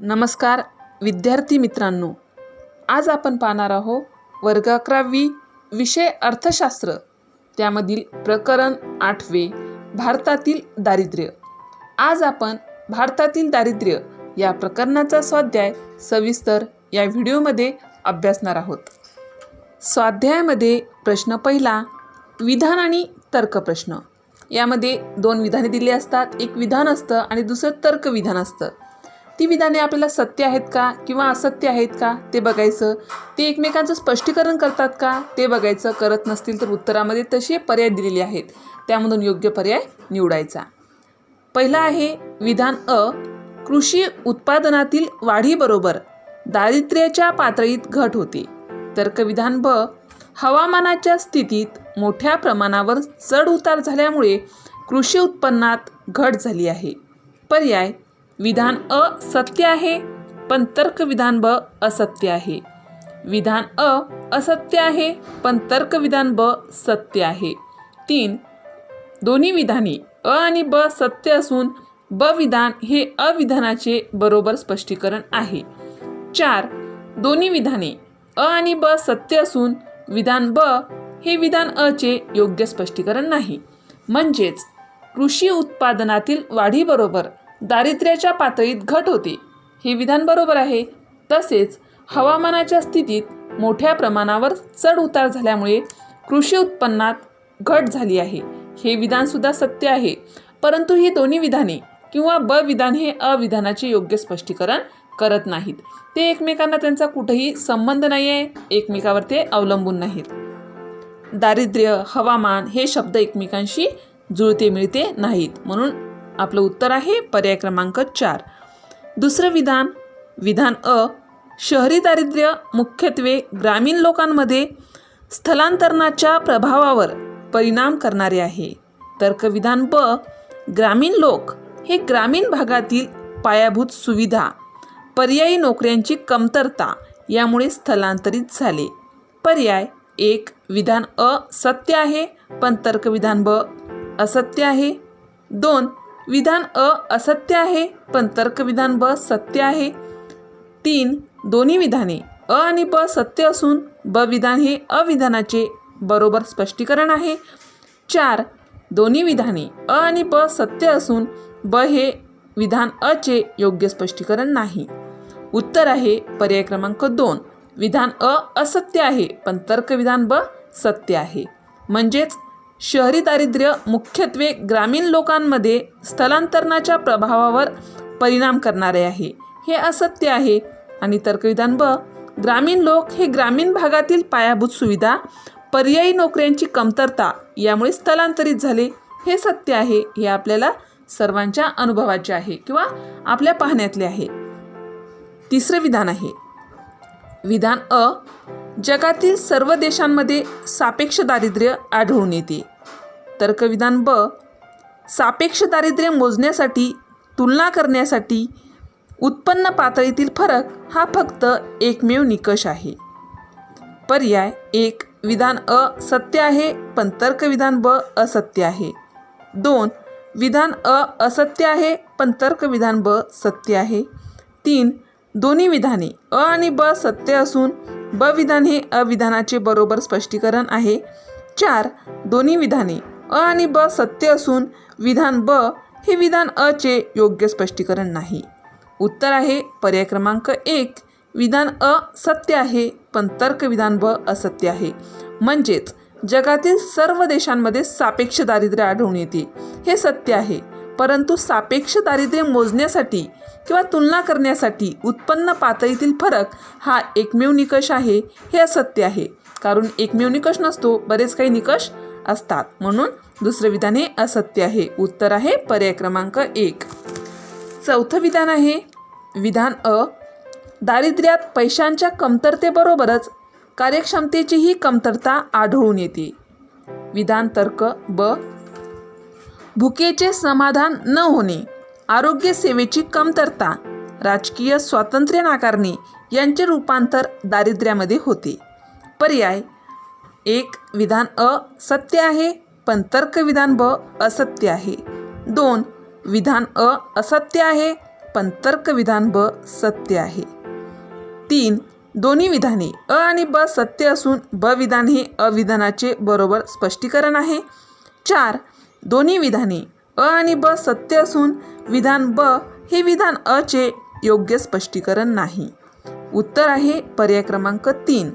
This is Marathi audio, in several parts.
नमस्कार विद्यार्थी मित्रांनो, आज आपण पाहणार आहोत वर्ग 11वी विषय अर्थशास्त्र, त्यामधील प्रकरण 8वे भारतातील दारिद्र्य। आज आपण भारतातील दारिद्र्य या प्रकरणाचा स्वाध्याय सविस्तर या व्हिडिओमध्ये अभ्यासणार आहोत। स्वाध्यायामध्ये प्रश्न पहिला, विधान आणि तर्क प्रश्न। यामध्ये दोन विधाने दिली असतात, एक विधान असतं आणि दुसरं तर्क विधान असतं। ती विधाने आपल्याला सत्य आहेत का किंवा असत्य आहेत का ते बघायचं, ते एकमेकांचं स्पष्टीकरण करतात का ते बघायचं। करत नसतील तर उत्तरामध्ये तसे पर्याय दिलेले आहेत, त्यामधून योग्य पर्याय निवडायचा। पहिला आहे विधान अ, कृषी उत्पादनातील वाढीबरोबर दारिद्र्याच्या पातळीत घट होते। तर्क विधान ब, हवामानाच्या स्थितीत मोठ्या प्रमाणावर चढ उतार झाल्यामुळे कृषी उत्पन्नात घट झाली आहे। पर्याय विधान अ सत्य आहे, पण तर्क विधान ब असत्य आहे। विधान अ असत्य आहे, पण तर्क विधान ब सत्य आहे। 3. दोन्ही विधाने अ आणि ब सत्य असून ब विधान हे अविधानाचे बरोबर स्पष्टीकरण आहे। 4. दोन्ही विधाने अ आणि ब सत्य असून विधान ब हे विधान अ चे योग्य स्पष्टीकरण नाही। म्हणजेच कृषी उत्पादनातील वाढीबरोबर दारिद्र्याच्या पातळीत घट होते हे विधान बरोबर आहे। तसेच हवामानाच्या स्थितीत मोठ्या प्रमाणावर चढ उतार झाल्यामुळे कृषी उत्पन्नात घट झाली आहे हे विधानसुद्धा सत्य आहे। परंतु ही दोन्ही विधाने किंवा ब विधान हे अविधानाचे योग्य स्पष्टीकरण करत नाहीत, ते एकमेकांना त्यांचा कुठेही संबंध नाही आहे, एकमेकावर ते अवलंबून नाहीत। दारिद्र्य, हवामान हे शब्द एकमेकांशी जुळते मिळते नाहीत, म्हणून आपलं उत्तर आहे पर्याय क्रमांक 4। दुसरं विधान, विधान अ, शहरी दारिद्र्य मुख्यत्वे ग्रामीण लोकांमध्ये स्थलांतरणाच्या प्रभावावर परिणाम करणारे आहे। तर्क विधान ब, ग्रामीण लोक हे ग्रामीण भागातील पायाभूत सुविधा, पर्यायी नोकऱ्यांची कमतरता यामुळे स्थलांतरित झाले। पर्याय 1 विधान अ सत्य आहे, पण तर्क विधान ब असत्य आहे। 2 विधान अ असत्य आहे, पण तर्क विधान ब सत्य आहे। 3 दोन्ही विधाने अ आणि ब सत्य असून ब विधान हे अविधानाचे बरोबर स्पष्टीकरण आहे। 4 दोन्ही विधाने अ आणि ब सत्य असून ब हे विधान अ चे योग्य स्पष्टीकरण नाही। उत्तर आहे पर्याय क्रमांक 2 विधान अ असत्य आहे, पण तर्क विधान ब सत्य आहे। म्हणजेच शहरी दारिद्र्य मुख्यत्वे ग्रामीण लोकांमध्ये स्थलांतरणाच्या प्रभावावर परिणाम करणारे आहे हे असत्य आहे, आणि तर्कविधान ब, ग्रामीण लोक हे ग्रामीण भागातील पायाभूत सुविधा, पर्यायी नोकऱ्यांची कमतरता यामुळे स्थलांतरित झाले हे सत्य आहे। हे आपल्याला सर्वांच्या अनुभवाचे आहे किंवा आपल्या पाहण्यातले आहे। तिसरं विधान आहे विधान अ, जगातील सर्व देशांमध्ये सापेक्ष दारिद्र्य आढळून येते। तर्क विधान ब, सापेक्ष दारिद्र्य मोजण्यासाठी, तुलना करण्यासाठी उत्पन्न पातळीतील फरक हा फक्त एकमेव निकष आहे। पर्याय 1 विधान अ सत्य आहे, पण तर्क विधान ब असत्य आहे। 2 विधान अ असत्य आहे, पण तर्क विधान ब सत्य आहे। 3 दोन्ही विधाने अ आणि ब सत्य असून ब विधान हे अविधानाचे बरोबर स्पष्टीकरण आहे। 4 दोन्ही विधाने अ आणि ब सत्य असून विधान ब हे विधान अ चे योग्य स्पष्टीकरण नाही। उत्तर आहे पर्याय क्रमांक 1 विधान अ सत्य आहे, पण तर्क विधान ब असत्य आहे। म्हणजेच जगातील सर्व देशांमध्ये सापेक्ष दारिद्र्य आढळून येते हे सत्य आहे, परंतु सापेक्ष दारिद्र्य मोजण्यासाठी किंवा तुलना करण्यासाठी उत्पन्न पातळीतील फरक हा एकमेव निकष आहे हे असत्य आहे। कारण एकमेव निकष नसतो, बरेच काही निकष असतात, म्हणून दुसरं विधान हे असत्य आहे। उत्तर आहे पर्याय क्रमांक 1। चौथं विधान आहे विधान अ, दारिद्र्यात पैशांच्या कमतरतेबरोबरच कार्यक्षमतेचीही कमतरता आढळून येते। विधान तर्क ब, भुकेचे समाधान न होणे, आरोग्य सेवेची कमतरता, राजकीय स्वातंत्र्य नाकारणे यांचे रूपांतर दारिद्र्यामध्ये होते। पर्याय 1 विधान अ सत्य आहे, पण तर्क विधान ब असत्य आहे। 2 विधान अ असत्य आहे, पण तर्क विधान ब सत्य आहे. 3. दोन्ही विधाने अ आणि ब सत्य असून ब विधान हे अविधानाचे बरोबर स्पष्टीकरण आहे. 4. दोन्ही विधाने अ आणि ब सत्य असून विधान ब हे विधान अ चे योग्य स्पष्टीकरण नाही. उत्तर आहे पर्याय क्रमांक 3.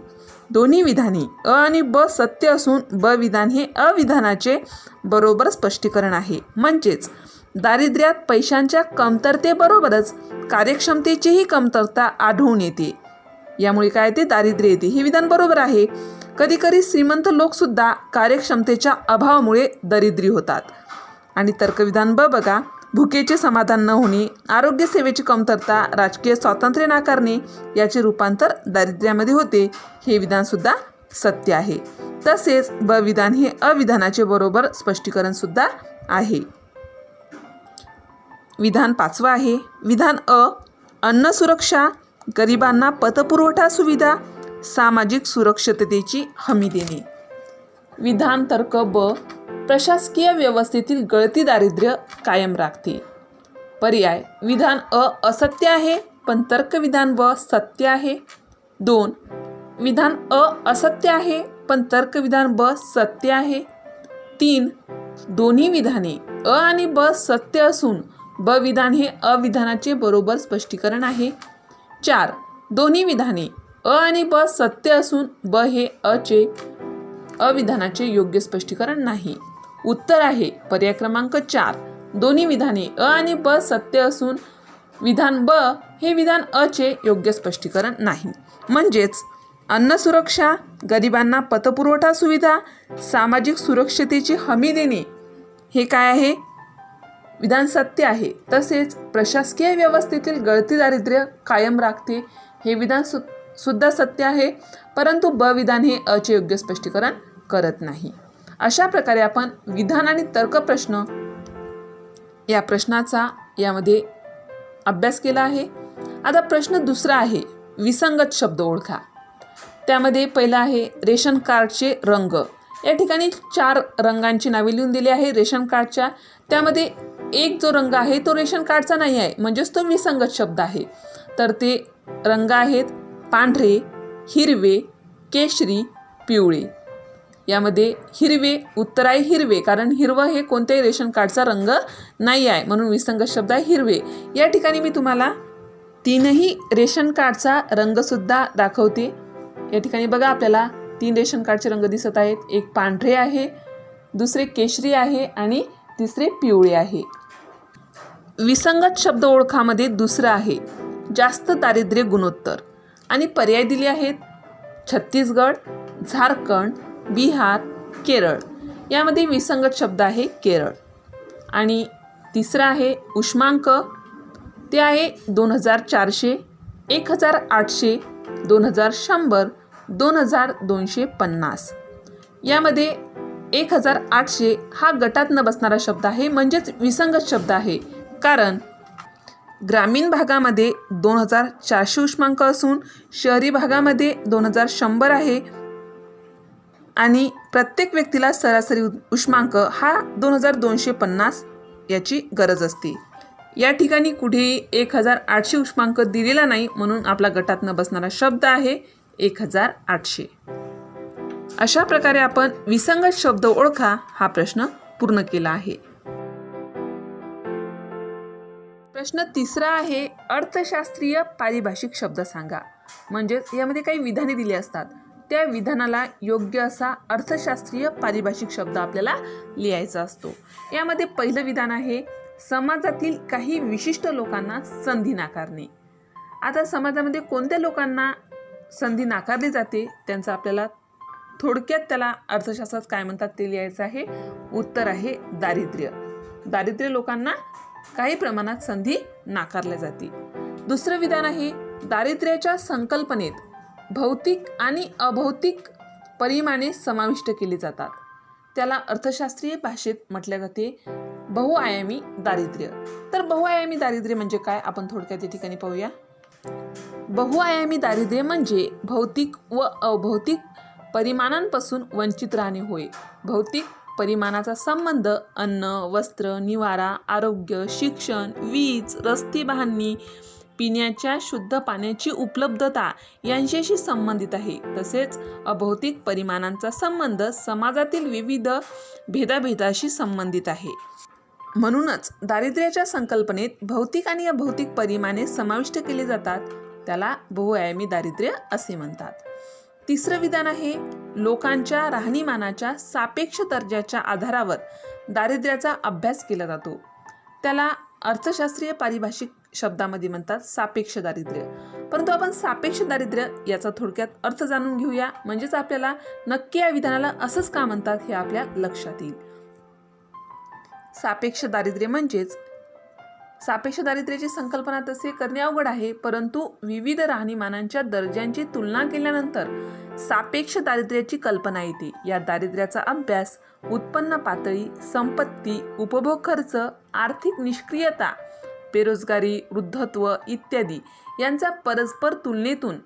दोन्ही विधाने अ आणि ब सत्य असून ब विधान हे अविधानाचे बरोबर स्पष्टीकरण आहे. म्हणजेच दारिद्र्यात पैशांच्या कमतरतेबरोबरच कार्यक्षमतेचीही कमतरता आढळून येते. यामुळे काय ते दारिद्र्य येते. हे विधान बरोबर आहे. कधीकधी श्रीमंत लोकसुद्धा कार्यक्षमतेच्या अभावामुळे दरिद्री होतात. आणि तर्कविधान ब बघा, भुकेचे समाधान न होणे, आरोग्य सेवेची कमतरता, राजकीय स्वातंत्र्य नाकारणे याचे रूपांतर दारिद्र्यामध्ये होते. हे विधानसुद्धा सत्य आहे. तसेच ब विधान हे अविधानाचे बरोबर स्पष्टीकरणसुद्धा आहे. विधान 5 आहे. विधान अ, अन्न सुरक्षा, गरिबांना पतपुरवठा सुविधा, सामाजिक सुरक्षिततेची हमी देणे. विधान तर्क ब, प्रशासकीय व्यवस्थेतील गळती दारिद्र्य कायम राखते. पर्याय विधान अ असत्य आहे पण तर्क विधान ब सत्य आहे. 2. विधान अ असत्य आहे पण तर्क विधान ब सत्य आहे. 3. दोन्ही विधाने अ आणि ब सत्य असून ब विधान हे अविधानाचे बरोबर स्पष्टीकरण आहे. 4. दोन्ही विधाने अ आणि ब सत्य असून ब हे अविधानाचे योग्य स्पष्टीकरण नाही. उत्तर आहे पर्याय क्रमांक 4. दोन्ही विधाने अ आणि ब सत्य असून विधान ब हे विधान अ चे योग्य स्पष्टीकरण नाही. म्हणजेच अन्न सुरक्षा, गरिबांना पतपुरवठा सुविधा, सामाजिक सुरक्षतेची हमी देणे हे काय आहे? विधान सत्य आहे. तसेच प्रशासकीय व्यवस्थेतील गळती दारिद्र्य कायम राखते हे विधान सुद्धा सत्य आहे. परंतु ब विधान हे अ चे योग्य स्पष्टीकरण करत नाही. अशा प्रकारे आपण विधान आणि तर्क प्रश्न या प्रश्नाचा यामध्ये अभ्यास केला आहे. आता प्रश्न दुसरा आहे विसंगत शब्द ओळखा. त्यामध्ये पहिला आहे रेशन कार्डचे रंग. या ठिकाणी 4 रंगांची नावे लिहून दिली आहे रेशन कार्डच्या. त्यामध्ये एक जो रंग आहे तो रेशन कार्डचा नाही आहे, म्हणजेच तो विसंगत शब्द आहे. तर ते रंग आहेत पांढरे, हिरवे, केशरी, पिवळे. यामध्ये हिरवे, उत्तर आहे हिरवे, कारण हिरवं हे कोणत्याही रेशन कार्डचा रंग नाही आहे, म्हणून विसंगत शब्द आहे हिरवे. या ठिकाणी मी तुम्हाला 3ही रेशन कार्डचा रंगसुद्धा दाखवते. या ठिकाणी बघा आपल्याला 3 रेशन कार्डचे रंग दिसत आहेत. एक पांढरे आहे, दुसरे केशरी आहे आणि तिसरे पिवळे आहे. विसंगत शब्द ओळखामध्ये दुसरं आहे जास्त दारिद्र्य गुणोत्तर आणि पर्याय दिले आहेत छत्तीसगड, झारखंड, बिहार, केरळ. यामध्ये विसंगत शब्द आहे केरळ. आणि तिसरा आहे उष्मांक. ते आहे 2400, 1800, 2100, 2250. यामध्ये 1800 हा गटात न बसणारा शब्द आहे, म्हणजेच विसंगत शब्द आहे. कारण ग्रामीण भागामध्ये 2400 उष्मांक असून शहरी भागामध्ये 2100 आहे आणि प्रत्येक व्यक्तीला सरासरी उष्मांक हा 2250 याची गरज असते. या ठिकाणी कुठेही 1800 उष्मांक दिलेला नाही, म्हणून आपला गटात न बसणारा शब्द आहे 1800. अशा प्रकारे आपण विसंगत शब्द ओळखा हा प्रश्न पूर्ण केला आहे. प्रश्न तिसरा आहे अर्थशास्त्रीय पारिभाषिक शब्द सांगा. म्हणजेच यामध्ये काही विधाने दिली असतात, त्या विधानाला योग्य असा अर्थशास्त्रीय पारिभाषिक शब्द आपल्याला लिहायचा असतो. यामध्ये पहिलं विधान आहे समाजातील काही विशिष्ट लोकांना संधी नाकारणे. आता समाजामध्ये कोणत्या लोकांना संधी नाकारली जाते त्यांचं आपल्याला थोडक्यात त्याला अर्थशास्त्रात काय म्हणतात ते लिहायचं आहे. उत्तर आहे दारिद्र्य. दारिद्र्य लोकांना काही प्रमाणात संधी नाकारल्या जाते. दुसरं विधान आहे दारिद्र्याच्या संकल्पनेत भौतिक आणि अभौतिक परिमाणे समाविष्ट केली जातात. त्याला अर्थशास्त्रीय भाषेत म्हटले जाते बहुआयामी दारिद्र्य. तर बहुआयामी दारिद्र्य म्हणजे काय आपण थोडक्यात या ठिकाणी पाहूया. बहुआयामी दारिद्र्य म्हणजे भौतिक व अभौतिक परिमाणांपासून वंचित राहणे होय. भौतिक परिमाणाचा संबंध अन्न, वस्त्र, निवारा, आरोग्य, शिक्षण, वीज, रस्ते बांधणी, पिण्याच्या शुद्ध पाण्याची उपलब्धता यांच्याशी संबंधित आहे. तसेच अभौतिक परिमाणांचा संबंध समाजातील विविध भेदाभेदाशी संबंधित आहे. म्हणूनच दारिद्र्याच्या संकल्पनेत भौतिक आणि अभौतिक परिमाणे समाविष्ट केली जातात. त्याला बहुआयामी दारिद्र्य असे म्हणतात. तिसरं विधान आहे, लोकांच्या राहणीमानाच्या सापेक्ष दर्जाच्या आधारावर दारिद्र्याचा अभ्यास केला जातो. त्याला अर्थशास्त्रीय पारिभाषिक शब्दामध्ये म्हणतात सापेक्ष दारिद्र्य. परंतु आपण सापेक्ष दारिद्र्य याचा थोडक्यात अर्थ जाणून घेऊया, म्हणजेच आपल्याला नक्की या विधानाला असंच का म्हणतात हे आपल्या लक्षात येईल. सापेक्ष दारिद्र्य म्हणजेच सापेक्ष दारिद्र्याची संकल्पना तसे करणे अवघड आहे, परंतु विविध राहणीमानांच्या दर्जांची तुलना केल्यानंतर सापेक्ष दारिद्र्याची कल्पना येते. या दारिद्र्याचा अभ्यास उत्पन्न पातळी, संपत्ती, उपभोग खर्च, आर्थिक निष्क्रियता, बेरोजगारी, वृद्धत्व इत्यादी यांचा परस्पर तुलनेतून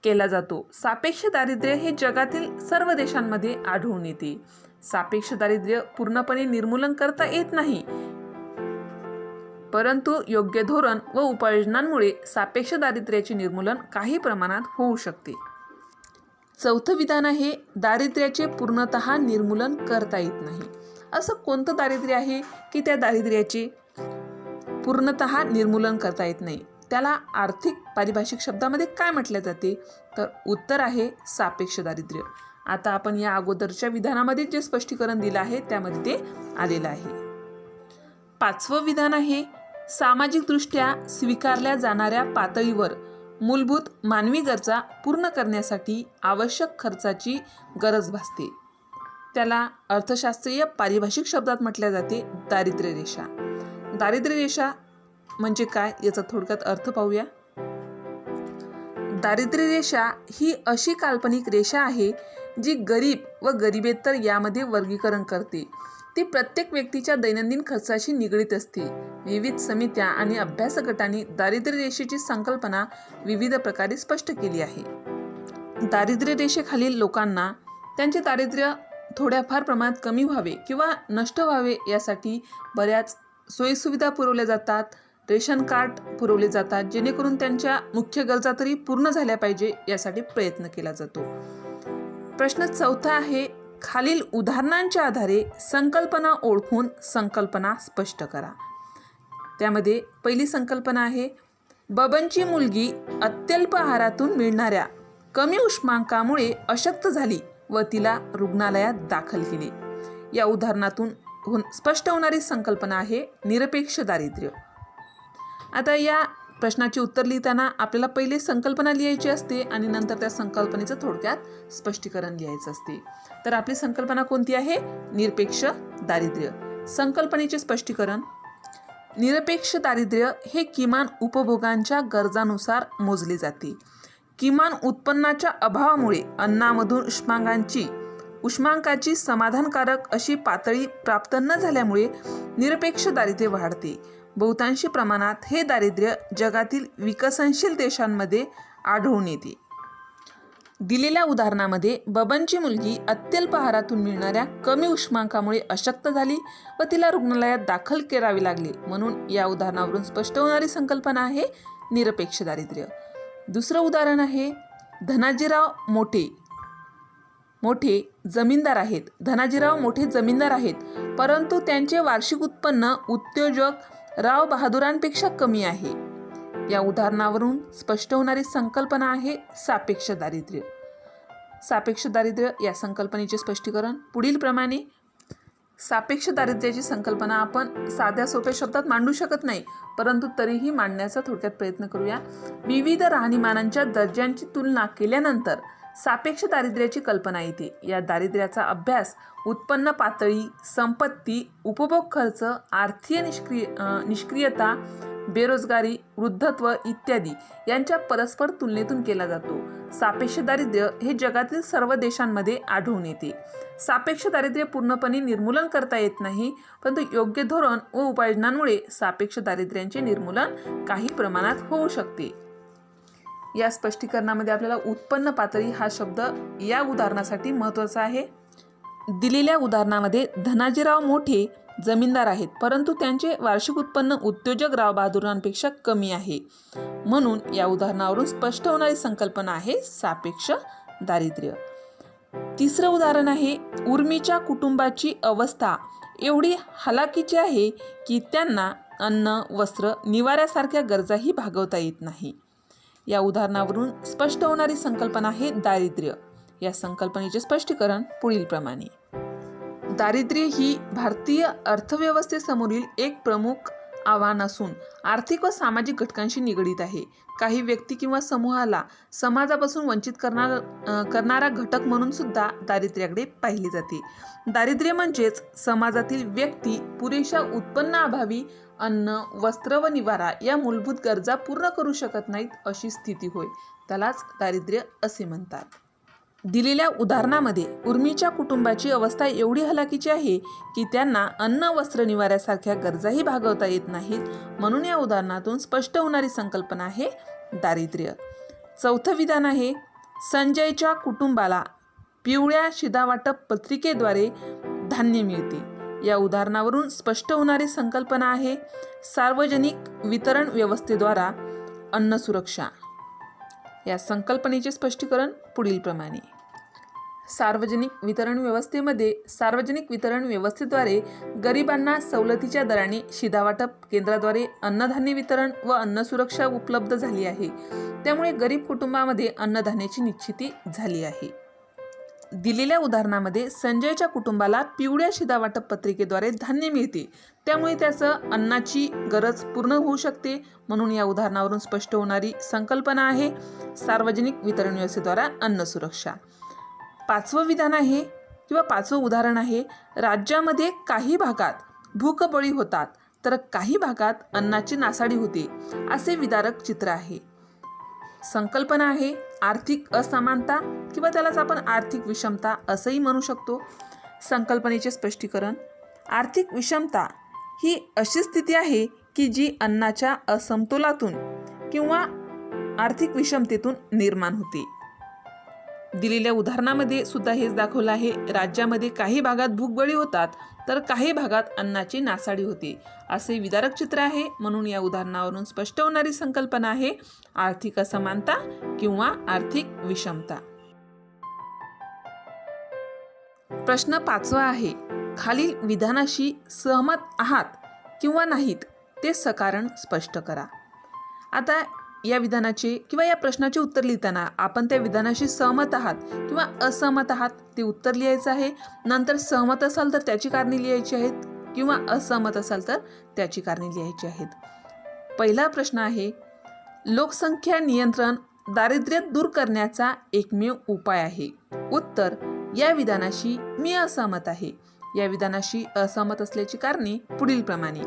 केला जातो. सापेक्ष दारिद्र्य हे जगातील सर्व देशांमध्ये आढळून येते. सापेक्ष दारिद्र्य पूर्णपणे निर्मूलन करता येत नाही, परंतु योग्य धोरण व उपाययोजनांमुळे सापेक्ष दारिद्र्याचे निर्मूलन काही प्रमाणात होऊ शकते. चौथं विधान आहे, दारिद्र्याचे पूर्णतः निर्मूलन करता येत नाही. असं कोणतं दारिद्र्य आहे की त्या दारिद्र्याचे पूर्णतः निर्मूलन करता येत नाही? त्याला आर्थिक पारिभाषिक शब्दामध्ये काय म्हटले जाते? तर उत्तर आहे सापेक्ष दारिद्र्य. आता आपण या अगोदरच्या विधानामध्ये जे स्पष्टीकरण दिलं आहे त्यामध्ये ते आलेलं आहे. पाचवं विधान आहे, सामाजिकदृष्ट्या स्वीकारल्या जाणाऱ्या पातळीवर मूलभूत मानवी गरजा पूर्ण करण्यासाठी आवश्यक खर्चाची गरज भासते. त्याला अर्थशास्त्रीय पारिभाषिक शब्दात म्हटले जाते दारिद्र्य रेषा. दारिद्र्य रेषा म्हणजे काय याचा थोडक्यात अर्थ पाहूया. दारिद्र्य रेषा ही अशी काल्पनिक रेषा आहे जी गरीब व गरिबेतर यामध्ये वर्गीकरण करते. ती प्रत्येक व्यक्तीच्या दैनंदिन खर्चाशी निगडीत असते. विविध समित्या आणि अभ्यास गटांनी दारिद्र्य रेषेची संकल्पना विविध प्रकारे स्पष्ट केली आहे. दारिद्र्य रेषेखालील लोकांना त्यांचे दारिद्र्य थोड्याफार प्रमाणात कमी व्हावे किंवा नष्ट व्हावे यासाठी बऱ्याच सोयीसुविधा पुरवल्या जातात. रेशन कार्ड पुरवले जातात, जेणेकरून त्यांच्या मुख्य गरजा तरी पूर्ण झाल्या पाहिजे यासाठी प्रयत्न केला जातो. प्रश्न चौथा आहे, खालील उदाहरणांच्या आधारे संकल्पना ओळखून संकल्पना स्पष्ट करा. त्यामध्ये पहिली संकल्पना आहे, बबनची मुलगी अत्यल्प आहारातून मिळणाऱ्या कमी उष्मांकामुळे अशक्त झाली व तिला रुग्णालयात दाखल केले. या उदाहरणातून स्पष्ट होणारी संकल्पना आहे निरपेक्ष दारिद्र्य. आता या प्रश्नाचे उत्तर लिहिताना आपल्याला पहिले संकल्पना लिहायची असते आणि नंतर त्या संकल्पनेचं थोडक्यात स्पष्टीकरण लिहायचं असते. तर आपली संकल्पना कोणती आहे? निरपेक्ष दारिद्र्य. संकल्पनेचे स्पष्टीकरण, निरपेक्ष दारिद्र्य हे किमान उपभोगांच्या गरजानुसार मोजले जाते. किमान उत्पन्नाच्या अभावामुळे अन्नामधून उष्मांकाची समाधानकारक अशी पातळी प्राप्त न झाल्यामुळे निरपेक्ष दारिद्र्य वाढते. बहुतांशी प्रमाणात हे दारिद्र्य जगातील विकसनशील देशांमध्ये आढळून येते. दिलेल्या उदाहरणामध्ये बबनची मुलगी अत्यल्प आहारातून मिळणाऱ्या कमी उष्मांकामुळे अशक्त झाली व तिला रुग्णालयात दाखल करावे लागले, म्हणून या उदाहरणावरून स्पष्ट होणारी संकल्पना आहे निरपेक्ष दारिद्र्य. दुसरं उदाहरण आहे, धनाजीराव मोठे जमीनदार आहेत. धनाजीराव मोठे जमीनदार आहेत, परंतु त्यांचे वार्षिक उत्पन्न उद्योजक राव बहादुरांपेक्षा कमी आहे. या उदाहरणावरून स्पष्ट होणारी संकल्पना आहे सापेक्ष दारिद्र्य. सापेक्ष दारिद्र्य या संकल्पनेचे स्पष्टीकरण पुढील प्रमाणे. सापेक्ष दारिद्र्याची संकल्पना आपण साध्या सोप्या शब्दात मांडू शकत नाही, परंतु तरीही मांडण्याचा थोडक्यात प्रयत्न करूया. विविध राहणीमानांच्या दर्जांची तुलना केल्यानंतर सापेक्ष दारिद्र्याची कल्पना येते. या दारिद्र्याचा अभ्यास उत्पन्न पातळी, संपत्ती, उपभोग खर्च, आर्थिक निष्क्रियता, बेरोजगारी, वृद्धत्व इत्यादी यांच्या परस्पर तुलनेतून केला जातो. सापेक्ष दारिद्र्य हे जगातील सर्व देशांमध्ये आढळून येते. सापेक्ष दारिद्र्य पूर्णपणे निर्मूलन करता येत नाही, परंतु योग्य धोरण व उपाययोजनांमुळे सापेक्ष दारिद्र्याचे निर्मूलन काही प्रमाणात होऊ शकते. या स्पष्टीकरणामध्ये आपल्याला उत्पन्न पातळी हा शब्द या उदाहरणासाठी महत्त्वाचा आहे. दिलेल्या उदाहरणामध्ये धनाजीराव मोठे जमीनदार आहेत, परंतु त्यांचे वार्षिक उत्पन्न उद्योजक राव बहादूरांपेक्षा कमी आहे. म्हणून या उदाहरणावरून स्पष्ट होणारी संकल्पना आहे सापेक्ष दारिद्र्य. तिसरं उदाहरण आहे, उर्मीच्या कुटुंबाची अवस्था एवढी हलाखीची आहे की त्यांना अन्न, वस्त्र, निवाऱ्यासारख्या गरजाही भागवता येत नाही. या उदाहरणावरून स्पष्ट होणारी संकल्पना आहे दारिद्र्य. या संकल्पनेचे स्पष्टीकरण पुढीलप्रमाणे. दारिद्र्य ही भारतीय अर्थव्यवस्थेसमोरील एक प्रमुख आव्हान असून आर्थिक व सामाजिक घटकांशी निगडीत आहे. काही व्यक्ती किंवा समूहाला समाजापासून वंचित करणारा घटक म्हणून सुद्धा दारिद्र्याकडे पाहिले जाते. दारिद्र्य म्हणजेच समाजातील व्यक्ती पुरेशा उत्पन्नाअभावी अन्न, वस्त्र व निवारा या मूलभूत गरजा पूर्ण करू शकत नाहीत अशी स्थिती होय. त्यालाच दारिद्र्य असे म्हणतात. दिलेल्या उदाहरणामध्ये उर्मीच्या कुटुंबाची अवस्था एवढी हलाखीची आहे की त्यांना अन्न, वस्त्र, निवाऱ्यासारख्या गरजाही भागवता येत नाहीत. म्हणून या उदाहरणातून स्पष्ट होणारी संकल्पना आहे दारिद्र्य. चौथं विधान आहे, संजयच्या कुटुंबाला पिवळ्या शिधावाटप पत्रिकेद्वारे धान्य मिळते. या उदाहरणावरून स्पष्ट होणारी संकल्पना आहे सार्वजनिक वितरण व्यवस्थेद्वारा अन्न सुरक्षा. या संकल्पनेचे स्पष्टीकरण पुढीलप्रमाणे. सार्वजनिक वितरण व्यवस्थेमध्ये सार्वजनिक वितरण व्यवस्थेद्वारे गरिबांना सवलतीच्या दराने शिधावाटप केंद्राद्वारे अन्नधान्य वितरण व अन्न सुरक्षा उपलब्ध झाली आहे. त्यामुळे गरीब कुटुंबामध्ये अन्नधान्याची निश्चिती झाली आहे. दिलेल्या उदाहरणामध्ये संजयच्या कुटुंबाला पिवळ्या शिधावाटप पत्रिकेद्वारे धान्य मिळते, त्यामुळे त्याचं अन्नाची गरज पूर्ण होऊ शकते. म्हणून या उदाहरणावरून स्पष्ट होणारी संकल्पना आहे सार्वजनिक वितरण व्यवस्थेद्वारा अन्न सुरक्षा. पाचवं विधान आहे किंवा पाचवं उदाहरण आहे, राज्यामध्ये काही भागात भूकबळी होतात तर काही भागात अन्नाची नासाडी होते असे विदारक चित्र आहे. संकल्पना आहे आर्थिक असमानता किंवा त्यालाच आपण आर्थिक विषमता असंही म्हणू शकतो. संकल्पनेचे स्पष्टीकरण. आर्थिक विषमता ही अशी स्थिती आहे की जी अन्नाच्या असमतोलातून किंवा आर्थिक विषमतेतून निर्माण होते. दिलेल्या उदाहरणामध्ये सुद्धा हेच दाखवलं आहे. राज्यामध्ये काही भागात भूकबळी होतात तर काही भागात अन्नाची नासाडी होते असे विदारक चित्र आहे. म्हणून या उदाहरणावरून स्पष्ट होणारी संकल्पना आहे आर्थिक असमानता किंवा आर्थिक विषमता. प्रश्न 5वा आहे, खालील विधानाशी सहमत आहात किंवा नाहीत ते सकारण स्पष्ट करा. आता या विधानाचे किंवा या प्रश्नाचे उत्तर लिहिताना आपण त्या विधानाशी सहमत आहात किंवा असहमत आहात ते उत्तर लिहायचं आहे. नंतर सहमत असाल तर त्याची कारणे लिहायची आहेत किंवा असहमत असाल तर त्याची कारणे लिहायची आहेत. पहिला प्रश्न आहे, लोकसंख्या नियंत्रण दारिद्र्य दूर करण्याचा एकमेव उपाय आहे. उत्तर, या विधानाशी मी असहमत आहे. या विधानाशी असहमत असल्याची कारणे पुढीलप्रमाणे.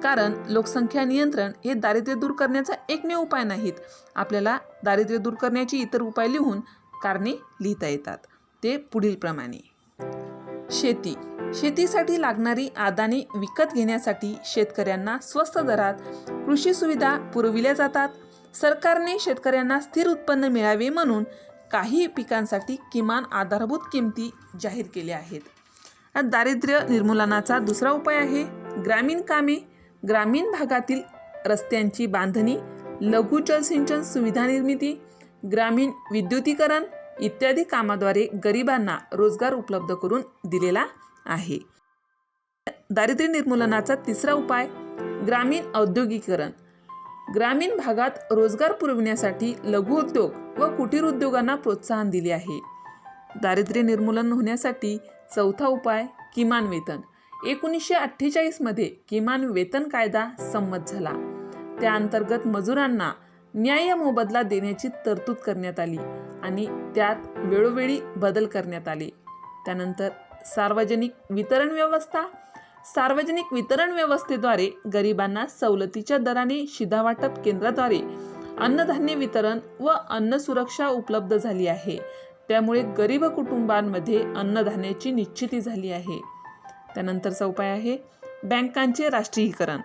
कारण लोकसंख्या नियंत्रण हे दारिद्र्य दूर करण्याचा एकमेव उपाय नाहीत. आपल्याला दारिद्र्य दूर करण्याची इतर उपाय लिहून कारणे लिहिता येतात. ते पुढीलप्रमाणे. शेती. शेतीसाठी लागणारी आदाने विकत घेण्यासाठी शेतकऱ्यांना स्वस्त दरात कृषी सुविधा पुरविल्या जातात. सरकारने शेतकऱ्यांना स्थिर उत्पन्न मिळावे म्हणून काही पिकांसाठी किमान आधारभूत किमती जाहीर केल्या आहेत. दारिद्र्य निर्मूलनाचा दुसरा उपाय आहे ग्रामीण कामे. ग्रामीण भागातील रस्त्यांची बांधणी, लघु जलसिंचन सुविधा निर्मिती, ग्रामीण विद्युतीकरण इत्यादी कामाद्वारे गरिबांना रोजगार उपलब्ध करून दिलेला आहे. दारिद्र्य निर्मूलनाचा तिसरा उपाय ग्रामीण औद्योगिकीकरण. ग्रामीण भागात रोजगार पुरविण्यासाठी लघु उद्योग व कुटीर उद्योगांना प्रोत्साहन दिले आहे. दारिद्र्य निर्मूलन होण्यासाठी चौथा उपाय किमान वेतन. 1948 मध्ये किमान वेतन कायदा संमत झाला. त्या अंतर्गत मजुरांना न्याय्य मोबदला देण्याची तरतूद करण्यात आली आणि त्यात वेळोवेळी बदल करण्यात आले. त्यानंतर सार्वजनिक वितरण व्यवस्था. सार्वजनिक वितरण व्यवस्थेद्वारे गरिबांना सवलतीच्या दराने शिधावाटप केंद्राद्वारे अन्नधान्य वितरण व अन्न सुरक्षा उपलब्ध झाली आहे. त्यामुळे गरीब कुटुंबांमध्ये अन्नधान्याची निश्चिती झाली आहे. त्यानंतरचा उपाय आहे बँकांचे राष्ट्रीयीकरण.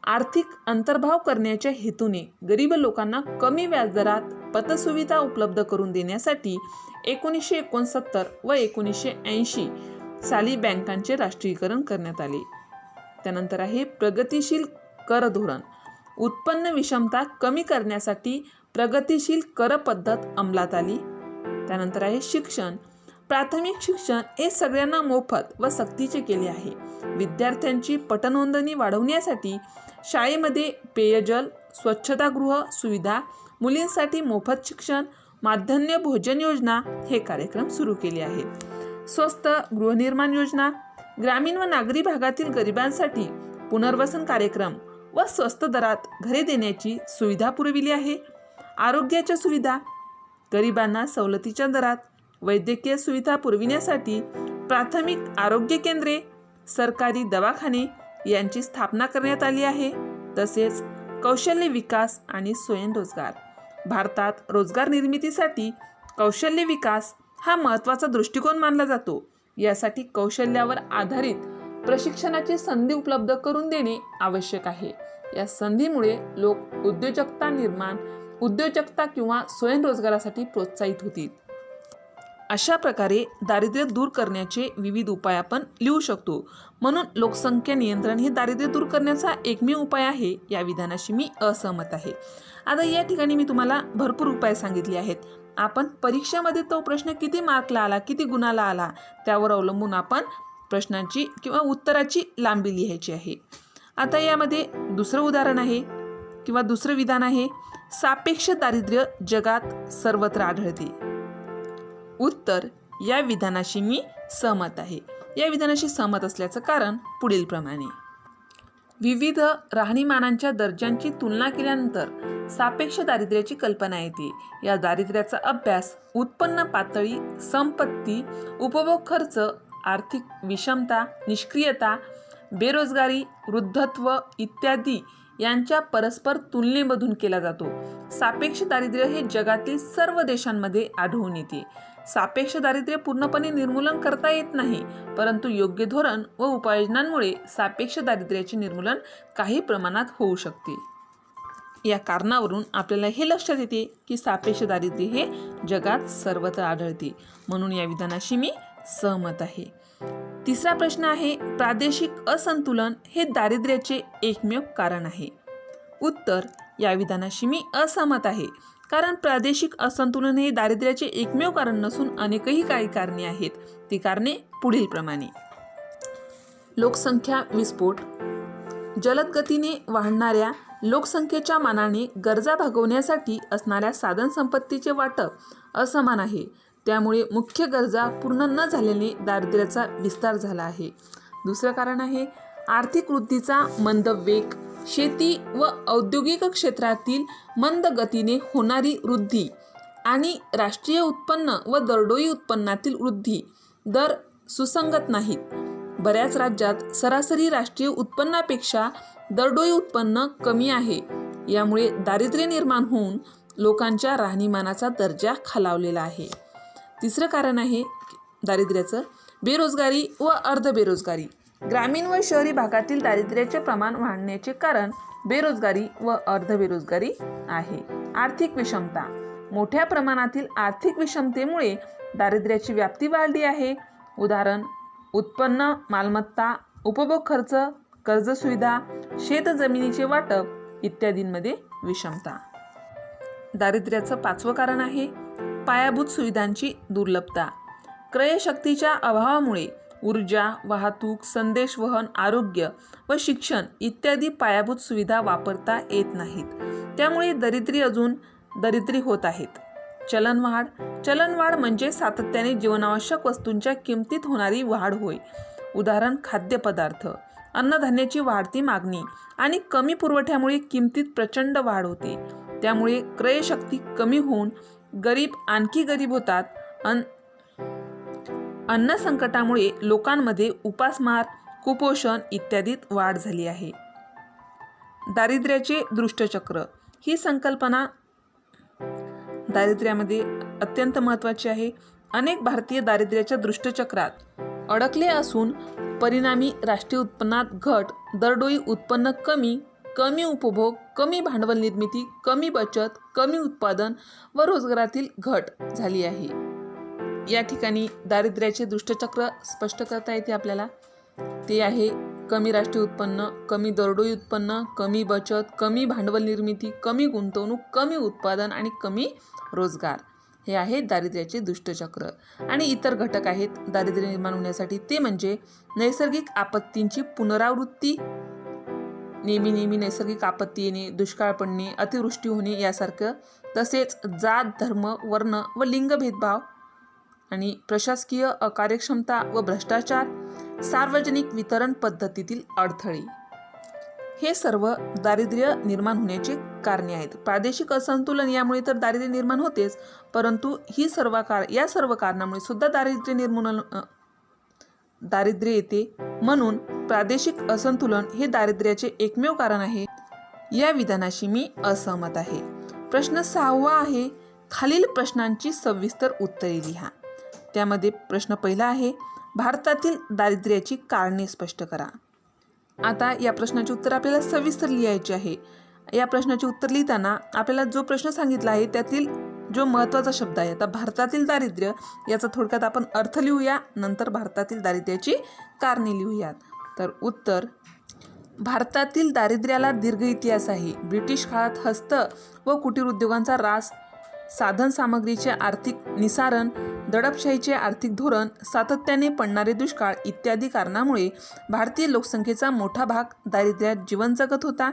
आर्थिक अंतर्भाव करण्याच्या हेतूने गरीब लोकांना कमी व्याजदरात पतसुविधा उपलब्ध करून देण्यासाठी 1969 व 1980 साली बँकांचे राष्ट्रीयकरण करण्यात आले. त्यानंतर आहे प्रगतिशील कर धोरण. उत्पन्न विषमता कमी करण्यासाठी प्रगतिशील कर पद्धत अंमलात आली. त्यानंतर आहे शिक्षण. प्राथमिक शिक्षण हे सगळ्यांना मोफत व सक्तीचे केले आहे. विद्यार्थ्यांची पटनोंदणी वाढवण्यासाठी शाळेमध्ये पेयजल, स्वच्छतागृह सुविधा, मुलींसाठी मोफत शिक्षण, माध्यान्ह भोजन योजना हे कार्यक्रम सुरू केले आहेत. स्वस्त गृहनिर्माण योजना. ग्रामीण व नागरी भागातील गरिबांसाठी पुनर्वसन कार्यक्रम व स्वस्त दरात घरे देण्याची सुविधा पुरविली आहे. आरोग्याच्या सुविधा. गरिबांना सवलतीच्या दरात वैद्यकीय सुविधा पुरविण्यासाठी प्राथमिक आरोग्य केंद्रे, सरकारी दवाखाने यांची स्थापना करण्यात आली आहे. तसेच कौशल्य विकास आणि स्वयंरोजगार. भारतात रोजगार निर्मितीसाठी कौशल्य विकास हा महत्त्वाचा दृष्टिकोन मानला जातो. यासाठी कौशल्यावर आधारित प्रशिक्षणाची संधी उपलब्ध करून देणे आवश्यक आहे. या संधीमुळे लोक उद्योजकता किंवा स्वयंरोजगारासाठी प्रोत्साहित होतील. अशा प्रकारे दारिद्र्य दूर करण्याचे विविध उपाय आपण लिहू शकतो. म्हणून लोकसंख्या नियंत्रण हे दारिद्र्य दूर करण्याचा एकमेव उपाय आहे, या विधानाशी मी असहमत आहे. आता या ठिकाणी मी तुम्हाला भरपूर उपाय सांगितले आहेत. आपण परीक्षेमध्ये तो प्रश्न किती मार्कला आला, किती गुणाला आला, त्यावर अवलंबून आपण प्रश्नांची किंवा उत्तराची लांबी लिहायची आहे. आता यामध्ये दुसरं उदाहरण आहे किंवा दुसरं विधान आहे, सापेक्ष दारिद्र्य जगात सर्वत्र आढळते. उत्तर, या विधानाशी मी सहमत आहे. या विधानाशी सहमत असल्याचं कारण पुढील प्रमाणे. विविध राहणीमानांच्या दर्जांची तुलना केल्यानंतर सापेक्ष दारिद्र्याची कल्पना येते. या दारिद्र्याचा अभ्यास उत्पन्न पातळी, संपत्ती, उपभोग खर्च, आर्थिक विषमता, निष्क्रियता, बेरोजगारी, वृद्धत्व इत्यादी यांच्या परस्पर तुलनेमधून केला जातो. सापेक्ष दारिद्र्य हे जगातील सर्व देशांमध्ये आढळून येते. सापेक्ष दारिद्र्य पूर्णपणे निर्मूलन करता येत नाही, परंतु योग्य धोरण व उपाययोजनांमुळे सापेक्ष दारिद्र्याचे निर्मूलन काही प्रमाणात होऊ शकते. या कारणावरून आपल्याला हे लक्षात येते की सापेक्ष दारिद्र्य हे जगात सर्वत्र आढळते. म्हणून या विधानाशी मी सहमत आहे. तिसरा प्रश्न आहे, प्रादेशिक असंतुलन हे दारिद्र्याचे एकमेव कारण आहे. उत्तर, या विधानाशी मी असहमत आहे. कारण प्रादेशिक असंतुलन हे दारिद्र्याचे एकमेव कारण नसून अनेकही काही कारणे आहेत. ती कारणे पुढील प्रमाणे. लोकसंख्या विस्फोट. जलद गतीने वाढणाऱ्या लोकसंख्येच्या मानाने गरजा भागवण्यासाठी असणाऱ्या साधनसंपत्तीचे वाटप असमान आहे. त्यामुळे मुख्य गरजा पूर्ण न झाल्याने दारिद्र्याचा विस्तार झाला आहे. दुसरं कारण आहे, आर्थिक वृद्धीचा मंद वेग. शेती व औद्योगिक क्षेत्रातील मंद गतीने होणारी वृद्धी आणि राष्ट्रीय उत्पन्न व दरडोई उत्पन्नातील वृद्धी दर सुसंगत नाहीत. बऱ्याच राज्यात सरासरी राष्ट्रीय उत्पन्नापेक्षा दरडोई उत्पन्न कमी आहे. यामुळे दारिद्र्य निर्माण होऊन लोकांच्या राहणीमानाचा दर्जा खालावलेला आहे. तिसरं कारण आहे दारिद्र्याचं, बेरोजगारी व अर्धबेरोजगारी. ग्रामीण व शहरी भागातील दारिद्र्याचे प्रमाण वाढण्याचे कारण बेरोजगारी व अर्धबेरोजगारी आहे. आर्थिक विषमता. मोठ्या प्रमाणातील आर्थिक विषमतेमुळे दारिद्र्याची व्याप्ती वाढली आहे. उदाहरण, उत्पन्न, मालमत्ता, उपभोग खर्च, कर्ज सुविधा, शेत जमिनीचे वाटप इत्यादींमध्ये विषमता. दारिद्र्याचं पाचवं कारण आहे पायाभूत सुविधांची दुर्लभता. क्रयशक्तीच्या अभावामुळे ऊर्जा, वाहतूक, संदेशवहन, आरोग्य व शिक्षण इत्यादी पायाभूत सुविधा वापरता येत नाहीत. त्यामुळे दरिद्री होत आहेत. चलनवाढ म्हणजे सातत्याने जीवनावश्यक वस्तूंच्या किमतीत होणारी वाढ होय. उदाहरण, खाद्यपदार्थ, अन्नधान्याची वाढती मागणी आणि कमी पुरवठ्यामुळे किमतीत प्रचंड वाढ होते. त्यामुळे क्रयशक्ती कमी होऊन गरीब आणखी गरीब होतात. अन्न संकटामुळे लोकांमध्ये उपासमार, कुपोषण इत्यादीत वाढ झाली आहे. दारिद्र्याचे दुष्टचक्र ही संकल्पना दारिद्र्यामध्ये अत्यंत महत्त्वाची आहे. अनेक भारतीय दारिद्र्याच्या दुष्टचक्रात अडकले असून परिणामी राष्ट्रीय उत्पन्नात घट, दरडोई उत्पन्न कमी उपभोग, कमी भांडवल निर्मिती, कमी बचत, कमी उत्पादन व रोजगारातील घट झाली आहे. या ठिकाणी दारिद्र्याचे दुष्टचक्र स्पष्ट करता येते आपल्याला. ते आहे कमी राष्ट्रीय उत्पन्न, कमी दरडोई उत्पन्न, कमी बचत, कमी भांडवल निर्मिती, कमी गुंतवणूक, कमी उत्पादन आणि कमी रोजगार. हे आहे दारिद्र्याचे दुष्टचक्र. आणि इतर घटक आहेत दारिद्र्य निर्माण होण्यासाठी, ते म्हणजे नैसर्गिक आपत्तींची पुनरावृत्ती, नेहमी नैसर्गिक आपत्ती येणे, दुष्काळ पडणे, अतिवृष्टी होणे यासारखं, तसेच जात, धर्म, वर्ण व लिंग भेदभाव आणि प्रशासकीय अकार्यक्षमता व भ्रष्टाचार, सार्वजनिक वितरण पद्धतीतील अडथळे, हे सर्व दारिद्र्य निर्माण होण्याचे कारणे आहेत. प्रादेशिक असंतुलन यामुळे तर दारिद्र्य निर्माण होतेच, परंतु या सर्व कारणामुळे सुद्धा दारिद्र्य येते. म्हणून प्रादेशिक असंतुलन हे दारिद्र्याचे एकमेव कारण आहे. या विधानाशी मी असहमत आहे. प्रश्न 6 आहे, खालील प्रश्नांची सविस्तर उत्तरे लिहा. त्यामध्ये प्रश्न पहिला आहे, भारतातील दारिद्र्याची कारणे स्पष्ट करा. आता या प्रश्नाचे उत्तर आपल्याला सविस्तर लिहायचे आहे. या प्रश्नाचे उत्तर लिहिताना आपल्याला जो प्रश्न सांगितला आहे त्यातील जो महत्त्वाचा शब्द आहे, आता भारतातील दारिद्र्य याचा थोडक्यात आपण अर्थ लिहूया, नंतर भारतातील दारिद्र्याची कारणे लिहूयात. तर उत्तर, भारतातील दारिद्र्याला दीर्घ इतिहास आहे. ब्रिटिश काळात हस्त व कुटीर उद्योगांचा ऱ्हास, साधन सामग्रीचे आर्थिक निसारण, दडपशाहीचे आर्थिक धोरण, सातत्याने पडणारे दुष्काळ इत्यादी कारणामुळे भारतीय लोकसंख्येचा मोठा भाग दारिद्र्यात जीवन जगत होता.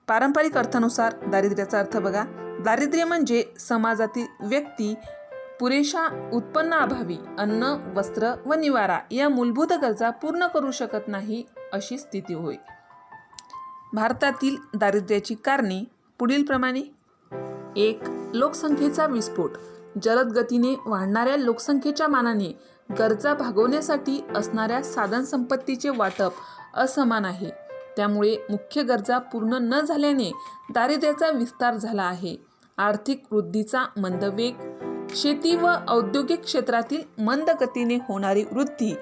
पारंपरिक अर्थानुसार दारिद्र्याचा अर्थ बघा, दारिद्र्य म्हणजे समाजातील व्यक्ती पुरेशा उत्पन्नाअभावी अन्न, वस्त्र व निवारा या मूलभूत गरजा पूर्ण करू शकत नाही अशी स्थिती होय. भारतातील दारिद्र्याची कारणे पुढीलप्रमाणे. 1. लोकसंख्येचा विस्फोट. जलद गतीने वाढणाऱ्या लोकसंख्येच्या मानाने गरजा भागवण्यासाठी असणाऱ्या साधनसंपत्तीचे वाटप असमान आहे. त्यामुळे मुख्य गरजा पूर्ण न झाल्याने दारिद्र्याचा विस्तार झाला आहे. आर्थिक वृद्धीचा मंद वेग, शेती व औद्योगिक क्षेत्रातील मंद गतीने होणारी वृद्धी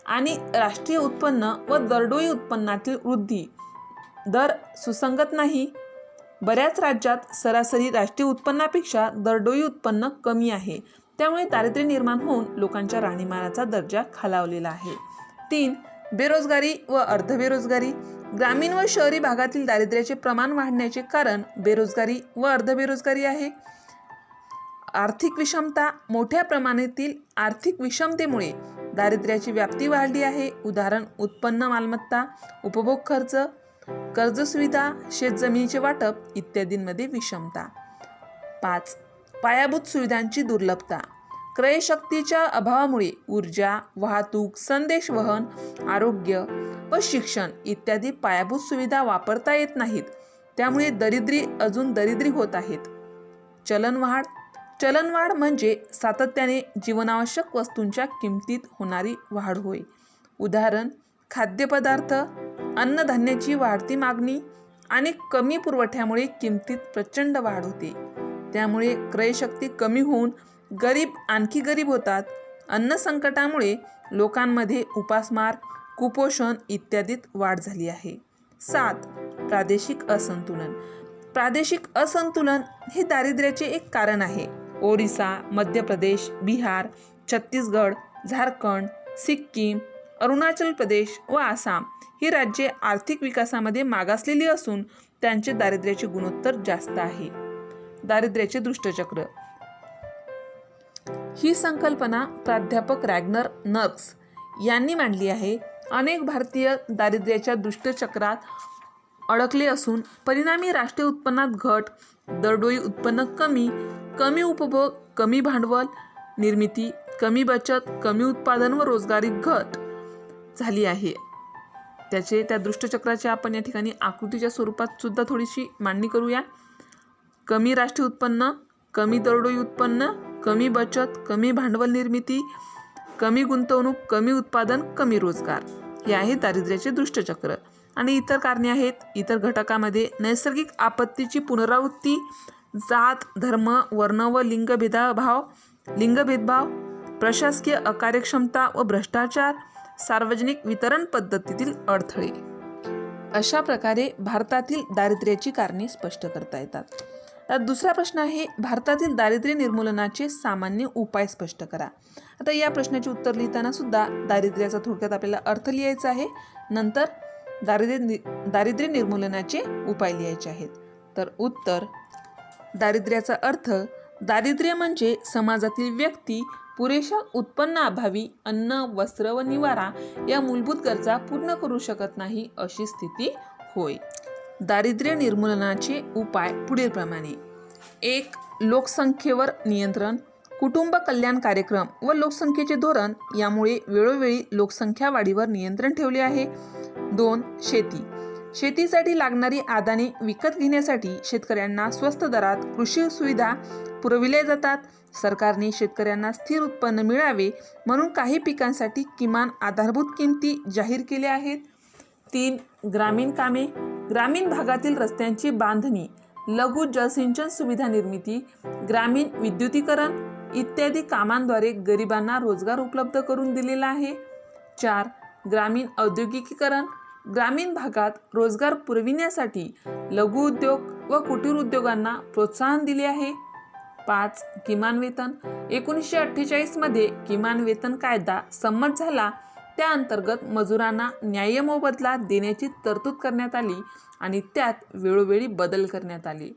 आणि राष्ट्रीय उत्पन्न व दरडोई उत्पन्नातील वृद्धी दर सुसंगत नाही. बऱ्याच राज्यात सरासरी राष्ट्रीय उत्पन्नापेक्षा दरडोई उत्पन्न कमी आहे. त्यामुळे दारिद्र्य निर्माण होऊन लोकांच्या राहणीमानाचा दर्जा खालावलेला आहे. 3. बेरोजगारी व अर्धबेरोजगारी. ग्रामीण व शहरी भागातील दारिद्र्याचे प्रमाण वाढण्याचे कारण बेरोजगारी व अर्धबेरोजगारी आहे. आर्थिक विषमता. मोठ्या प्रमाणातील आर्थिक विषमतेमुळे दारिद्र्याची व्याप्ती वाढली आहे. उदाहरण, उत्पन्न, मालमत्ता, उपभोग खर्च, कर्ज सुविधा, शेतजमिनीचे वाटप इत्यादींमध्ये विषमता. 5. पायाभूत सुविधांची दुर्लभता. क्रयशक्तीच्या अभावामुळे ऊर्जा, वाहतूक, संदेशवहन, आरोग्य व शिक्षण इत्यादी पायाभूत सुविधा वापरता येत नाहीत. त्यामुळे दरिद्री अजून दरिद्री होत आहेत. चलनवाढ. चलनवाढ म्हणजे सातत्याने जीवनावश्यक वस्तूंच्या किमतीत होणारी वाढ होय. उदाहरण, खाद्यपदार्थ, अन्नधान्याची वाढती मागणी आणि कमी पुरवठ्यामुळे किमतीत प्रचंड वाढ होते. त्यामुळे क्रयशक्ती कमी होऊन गरीब आणखी गरीब होतात. अन्न संकटामुळे लोकांमध्ये उपासमार, कुपोषण इत्यादीत वाढ झाली आहे. 7. प्रादेशिक असंतुलन. प्रादेशिक असंतुलन हे दारिद्र्याचे एक कारण आहे. ओरिसा, मध्य प्रदेश, बिहार, छत्तीसगड, झारखंड, सिक्कीम, अरुणाचल प्रदेश व आसाम ही राज्ये आर्थिक विकासामध्ये मागासलेली असून त्यांचे दारिद्र्याचे गुणोत्तर जास्त आहे. दारिद्र्याचे दुष्टचक्र ही संकल्पना प्राध्यापक रॅग्नर नर्क्स यांनी मांडली आहे. अनेक भारतीय दारिद्र्याच्या दुष्टचक्रात अडकले असून परिणामी राष्ट्रीय उत्पन्नात घट, दरडोई उत्पन्न कमी, कमी उपभोग, कमी भांडवल निर्मिती, कमी बचत, कमी उत्पादन व रोजगारी घट झाली आहे. त्या दुष्टचक्राची आपण या ठिकाणी आकृतीच्या स्वरूपात सुद्धा थोडीशी मांडणी करूया. कमी राष्ट्रीय उत्पन्न, कमी दरडोई उत्पन्न, कमी बचत, कमी भांडवल निर्मिती, कमी गुंतवणूक, कमी उत्पादन, कमी रोजगार हे आहे दारिद्र्याचे दुष्टचक्र. आणि इतर कारणे आहेत. इतर घटकामध्ये नैसर्गिक आपत्तीची पुनरावृत्ती, जात, धर्म, वर्ण व लिंगभेदभाव, प्रशासकीय अकार्यक्षमता व भ्रष्टाचार, सार्वजनिक वितरण पद्धतीतील अडथळे. अशा प्रकारे भारतातील दारिद्र्याची कारणे स्पष्ट करता येतात. तर दुसरा प्रश्न आहे, भारतातील दारिद्र्य निर्मूलनाचे सामान्य उपाय स्पष्ट करा. आता या प्रश्नाचे उत्तर लिहिताना सुद्धा दारिद्र्याचा थोडक्यात आपल्याला अर्थ लिहायचा आहे, नंतर दारिद्र्य निर्मूलनाचे उपाय लिहायचे आहेत. तर उत्तर, दारिद्र्याचा अर्थ, दारिद्र्य म्हणजे समाजातील व्यक्ती पुरेशा उत्पन्नाअभावी अन्न, वस्त्र व निवारा या मूलभूत गरजा पूर्ण करू शकत नाही अशी स्थिती होय. दारिद्र्य निर्मूलनाचे उपाय पुढीलप्रमाणे: 1. लोकसंख्येवर नियंत्रण, कुटुंब कल्याण कार्यक्रम व लोकसंख्येचे धोरण यामुळे वेळोवेळी लोकसंख्या वाढीवर नियंत्रण ठेवले आहे. 2. शेती, शेतीसाठी लागणारी आदाने विकत घेण्यासाठी शेतकऱ्यांना स्वस्त दरात कृषी सुविधा पुरविल्या जातात. सरकारने शेतकऱ्यांना स्थिर उत्पन्न मिळावे म्हणून काही पिकांसाठी किमान आधारभूत किमती जाहीर केल्या आहेत. 3. ग्रामीण कामे, ग्रामीण भागातील रस्त्यांची बांधणी, लघु जलसिंचन सुविधा निर्मिती, ग्रामीण विद्युतीकरण इत्यादी कामांद्वारे गरिबांना रोजगार उपलब्ध करून दिलेला आहे. 4. ग्रामीण औद्योगिकीकरण, ग्रामीण भागात रोजगार पुरविण्यासाठी लघु उद्योग व कुटीर उद्योगांना प्रोत्साहन दिले आहे. 5. किमान वेतन, 1948 मध्ये किमान वेतन कायदा संमत झाला. त्या अंतर्गत मजुरांना न्याय्य मोबदला देण्याची तरतूद करण्यात आली आणि त्यात वेळोवेळी बदल करण्यात आले.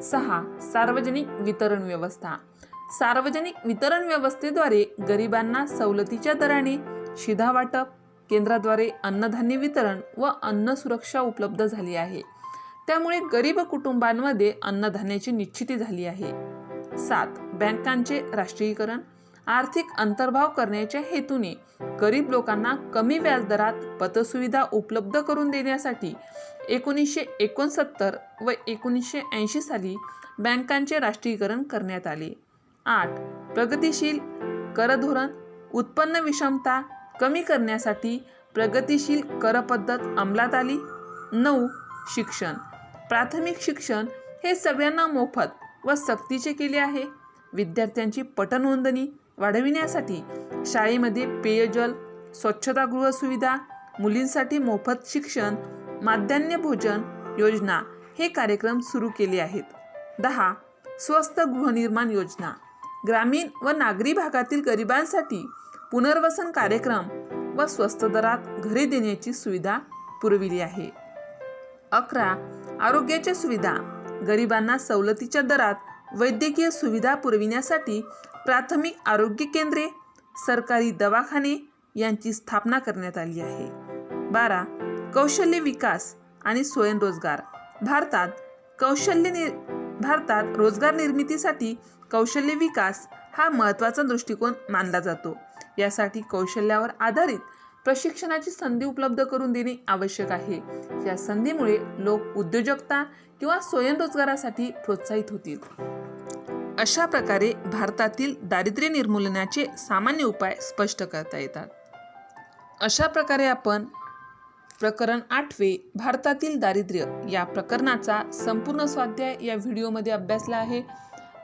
6. सार्वजनिक वितरण व्यवस्था, सार्वजनिक वितरण व्यवस्थेद्वारे गरिबांना सवलतीच्या दराने शिधा वाटप, केंद्राद्वारे अन्नधान्य वितरण व अन्न सुरक्षा उपलब्ध झाली आहे. त्यामुळे गरीब कुटुंबांमध्ये अन्नधान्याची निश्चिती झाली आहे. 7. बँकांचे राष्ट्रीयीकरण, आर्थिक अंतर्भाव करण्याच्या हेतूने गरीब लोकांना कमी व्याजदरात पतसुविधा उपलब्ध करून देण्यासाठी 1969 व 1980 साली बँकांचे राष्ट्रीयीकरण करण्यात आले. 8. प्रगतिशील कर धोरण, उत्पन्न विषमता कमी करण्यासाठी प्रगतिशील कर पद्धत अंमलात आली. 9. शिक्षण, प्राथमिक शिक्षण हे सगळ्यांना मोफत व सक्तीचे केले आहे. विद्यार्थ्यांची पटनोंदणी वाढविण्यासाठी शाळेमध्ये पेयजल, स्वच्छतागृह सुविधा, मुलींसाठी मोफत शिक्षण, माध्यान्ह भोजन योजना हे कार्यक्रम सुरू केले आहेत. 10. स्वस्त गृहनिर्माण योजना, ग्रामीण व नागरी भागातील गरिबांसाठी पुनर्वसन कार्यक्रम व स्वस्त दरात घरे देण्याची सुविधा पुरविली आहे. 11. आरोग्याच्या सुविधा, गरिबांना सवलतीच्या दरात वैद्यकीय सुविधा पुरविण्यासाठी प्राथमिक आरोग्य केंद्रे, सरकारी दवाखाने यांची स्थापना करण्यात आली आहे. 12. कौशल्य विकास आणि स्वयंरोजगार, भारतात रोजगार निर्मितीसाठी कौशल्य विकास हा महत्त्वाचा दृष्टिकोन मानला जातो. यासाठी कौशल्यावर आधारित प्रशिक्षणाची संधी उपलब्ध करून देणे आवश्यक आहे. या संधीमुळे लोक उद्योजकता किंवा स्वयंरोजगारासाठी प्रोत्साहित होतील. अशा प्रकारे भारतातील दारिद्र्य निर्मूलनाचे सामान्य उपाय स्पष्ट करता येतात. अशा प्रकारे आपण प्रकरण 8 भारतातील दारिद्र्य या प्रकरणाचा संपूर्ण स्वाध्याय या व्हिडिओमध्ये अभ्यासला आहे.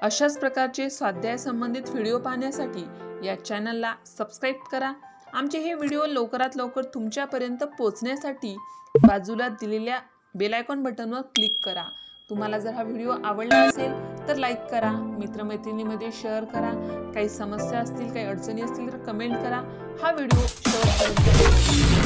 अशाच प्रकारचे स्वाध्याय संबंधित व्हिडिओ पाहण्यासाठी या चॅनलला सबस्क्राईब करा. आमचे हे व्हिडिओ लवकरात लवकर तुमच्यापर्यंत पोहोचण्यासाठी बाजूला दिलेल्या बेल आयकॉन बटनवर क्लिक करा. तुम्हाला जर हा व्हिडिओ आवडला असेल तर लाईक करा, मित्रमैत्रिणीमध्ये शेअर करा. काही समस्या असतील, काही अडचणी असतील तर कमेंट करा. हा व्हिडिओ शेवटपर्यंत